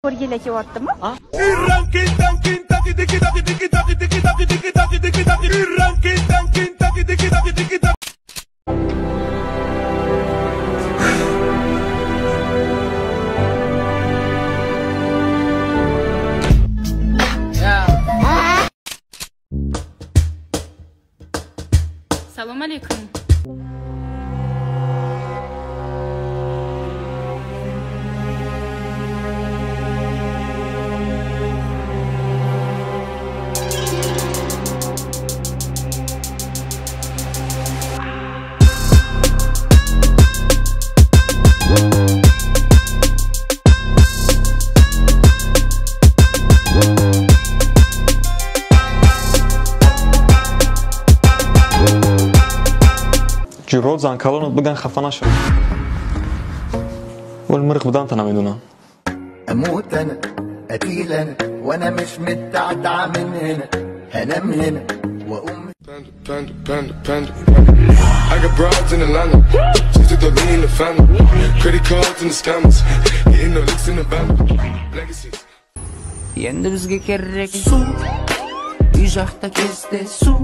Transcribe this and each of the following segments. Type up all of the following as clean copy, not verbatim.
Orgele ketyaptimi? Assalomu alaykum. جورو زنکالانت بگن خفه نشد والمرق بدانت انا میدونم اموت انا قتيل انا وانا مش متعدع من هنا هنام هنا واقوم I got broads in Atlanta, just to throw me in the family. Credit cards and the scammers, getting no licks in the band. Legacies. Endi bizga kerak suv, uy yoqda kesdi suv.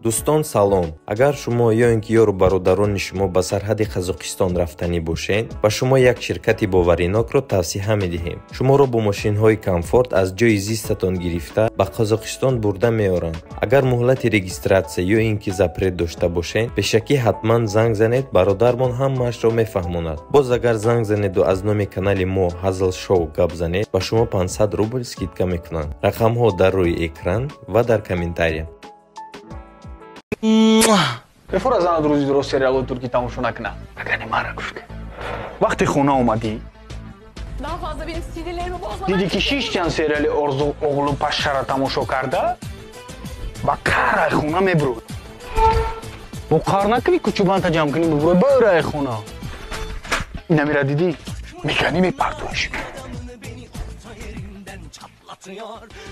дӯстон салом, агар шумо ё ин ки ёру бародарони шумо ба сарҳади қазоқистон рафтанӣ бошед, ба шумо як ширкати боваринокро тавсиҳа медиҳем. Шуморо бо мошинҳои комфорт аз ҷои зистатон гирифта ба Қазоқистон бурда меоранд. Агар муҳлати регистратсия ё ин ки запрет дошта бошед, бешакӣ ҳатман занг занед, бародармон ҳамаашро мефаҳмонад. Боз агар занг занеду аз номи канали мо Hazl Show гап занед, ба шумо 500 рубл скидка мекунанд. Рақамҳо дар рӯи экран ва дар комментария. بفور از آن روزی درست سریال ترکی تماشا نکنم. اگر مرا گفته. وقتی خونه اومدی Daha fazla benim sinirlerimi bozma. دیدی که 6 جان سریال ارزو oğlu پاشا را تماشا کرده با کار خونه میبرد. با کار نکنی کوچولان تا جمع کنی ببر برای خونه. اینا میرا دیدی میکنی میپرتوش.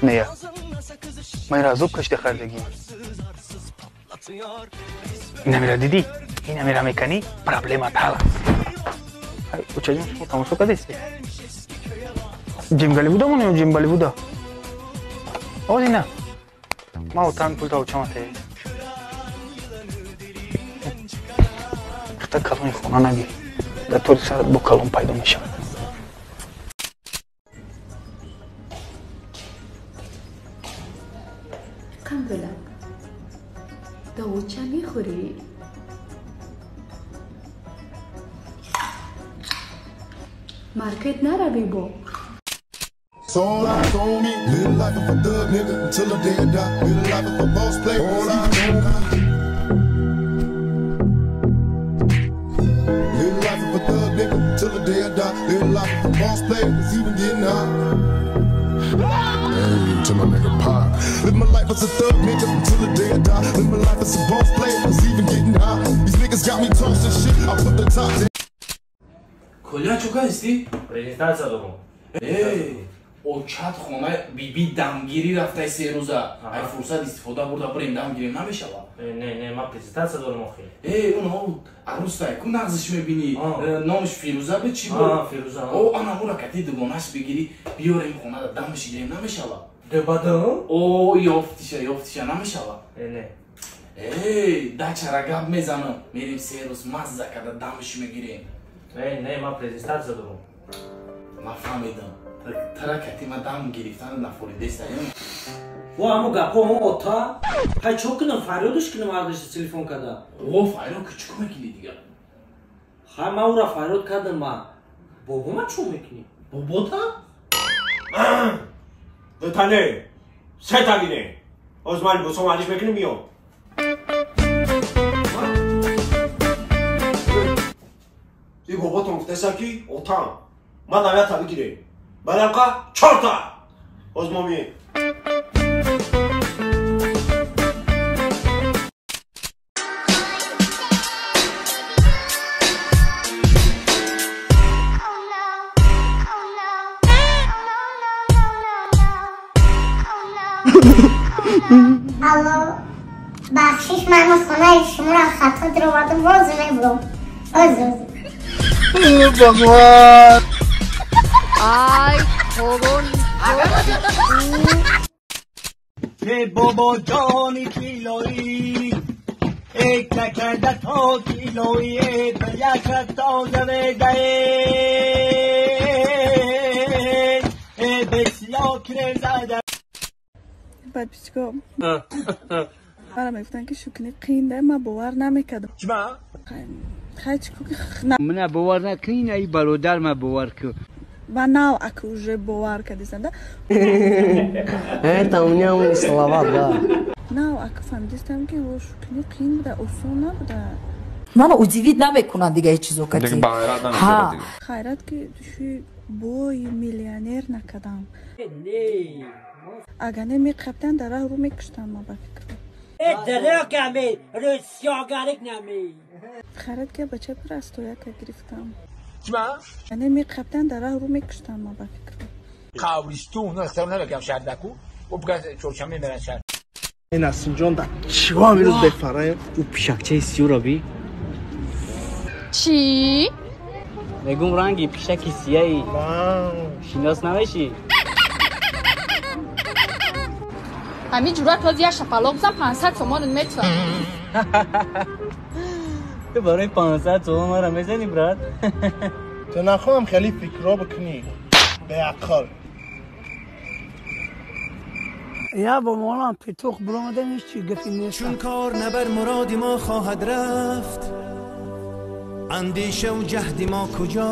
نه من رازوب کشته خردگی. اینا میرا دیدی اینا میرا میکنی پرابلمات حل. اوچه جون شما تماشا کردی؟ جیم گلی بوده منو جیم گلی بوده. آوازی نه. ما اوتان پول تا اوچه ماته. اختا کلون خونه نگی. در طوری سرت با کلون پیدا میشه. کم بلم. داوچه میخوری؟ مارکت نروی با. Sold out on me, live life of a thug nigga until the day I die. Live life of a boss player. All I know. Live life of a thug nigga until the day I die. Live life of a boss player, it's even getting hot. Hey, to my nigga Pop. Live my life as a thug nigga until the day I die. Live my life as a boss player, it's even getting hot. These niggas got me tossing shit. I put the top down. کلیا چوکا هستی؟ پرزنتاسیا دارم. او چت خونه بیبی دمگیری رفته 3 روزه. ای فرصت استفاده برده بریم دمگیری نمیشه وا. نه من پرزنتاسیا دارم آخه. اون عروسای کو نقزش میبینی؟ نامش فیروزه به چی بود؟ فیروزه. او انا مورا کتی دوگانش بگیری بیاریم خونه دا دمش گیریم نمیشه وا. دبادم؟ او یافتیشه نمیشه وا. نه. دا چرا گپ میزنم میریم 3 روز مزه کرده دمش میگیریم. نه من پرزنتاسیا دارم. نفهمیدم. ترا کتی ما دم گرفتن نفوریده استایم. و همو گپا هم آتا. های چون کنم فریادش کنم آدرس تلفن کده. او فریاد کچکو میکنی دیگه. های من او را فریاد کردم ما. بابا ما چون میکنی؟ بابا تا؟ دو تنه. 3 تنه. از من با سومالیش میکنی میام. 이 보통 대사기 오탕 만나야 타기래 말할까 쳤다 어즈몸이 Alô, baixis mais no sonho, chama a rata de roda, vou dizer, vou. Oi, Deus. Por favor. Ay kolon. ای بابا جانی کیلویی ای تکرده تا کیلویی به یک تازه بگه ای بسیار کرم زده بعد پیچکم برام میگفتن که شوکنی قینده ما باور نمیکردم چما؟ خیلی چکو من باور نکنین ای برادر من باور کن و نه اکو уже باور کردی زنده Это у меня не слова, да. نه اکو فهمیدستم که او شوکنی قین بوده اصول نبوده منو удивить نمیکنه دیگه چیزو دیگه کتی باورات نمیکنه دیگه خیرت که توشی بای میلیونر نکدم اگر نمیقبتن در راه رو میکشتم ما با فکر ادراک امی رسیاگرک نمی خیرت که بچه پرستویا که گرفتم چما؟ نمیقبتن در راه رو میکشتم ما با فکر قاوریستون اختیار نبگم شردکو و بگه چورچمه میرن شرد این اسم جان در چیوا میروز بفرایم او پیشکچه سیو را بی چی؟ میگم رنگی پیشکی سیایی شناس نمیشی همین جورا تازه یه شپلاق بزن 500 تومان متر تو برای 500 تومان ما را میزنی برات تو نخواهم خیلی فکر بکنی به عقل یا با مولا پیتوخ برامده نیست چی گفی نیست چون کار نبر مراد ما خواهد رفت اندیشه و جهد ما کجا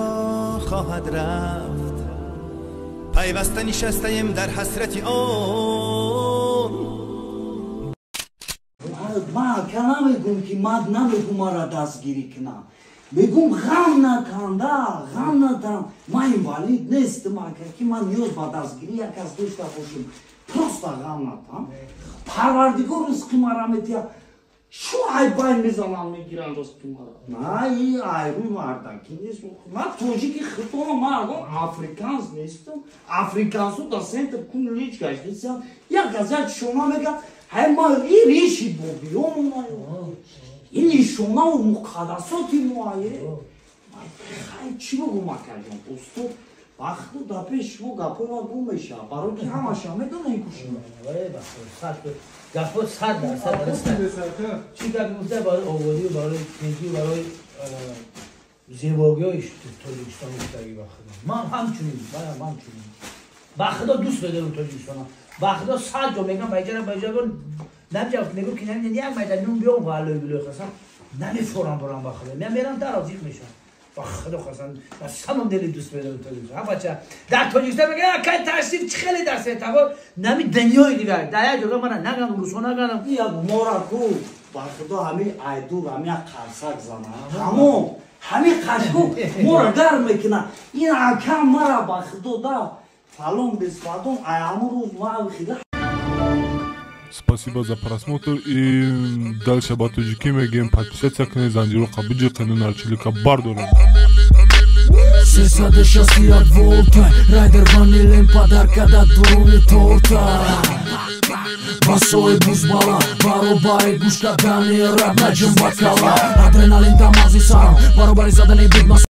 خواهد رفت پیوسته نشستیم در حسرت آن من که نمیگم که من نمیگم ما را دستگیری کنم میگم غم نکن غم نکن من اینوالید نیستم که من نیاز با دستگیری یک از داشته باشم پروستا غم نکن پروردگار رزق ما را میتیا شو عیبای میزنم میگیرن رزق ما را نه این عیبی مردکی نیست من توجیکی خطوم من افریکانس نیستم افریکانسو دا سنتر کن ریچ گشتیستم یک از یک شما میگم ما این ریشی بابیون این شما و مقدساتی مایه خیلی چی بگو مکرجان دوستو وقتو دا پیش شما گپو ما گومشه برای که همه شما میدونه این کشیم گپو 100% درسته چی گفت گفته برای آوازی و برای کنجی و برای زیباگی هایش تاجیکستان گفتگی بخدا من همچنین بخدا دوست بدارم تاجیکستان بخدا 100 جا میگم بیچاره بجاگون نمیجا میگم که نمیدونی یک میدان بیام والای بلوی خسن نمیفورم برام بخدا نمیرم در آزیق میشم بخدا خسن بس همون دلی دوست بدارم تاجیکستان ها بچه در تاجیکستان میگه که تشریف خیلی در سیتاور نمی دنیای دیگر در یک جگه من نگم روسو نگم یک مورکو بخدا همین ایدور همین قرصک زنه همین قشکو مورا گرم میکنه این اکم مرا بخدا دا фалон без фадон аямуру махида. Спасибо за просмотр и дальше по таджики мегем подписаться к Незандиру Кабуджи канал Чилика Бардора. Сесаде шасти от волта, райдер ванилен подарка да дуруни торта. Басой бузбала, баробари гушка дани раб наджим бакала. Адреналин дамази сам, баробари задани бидмас.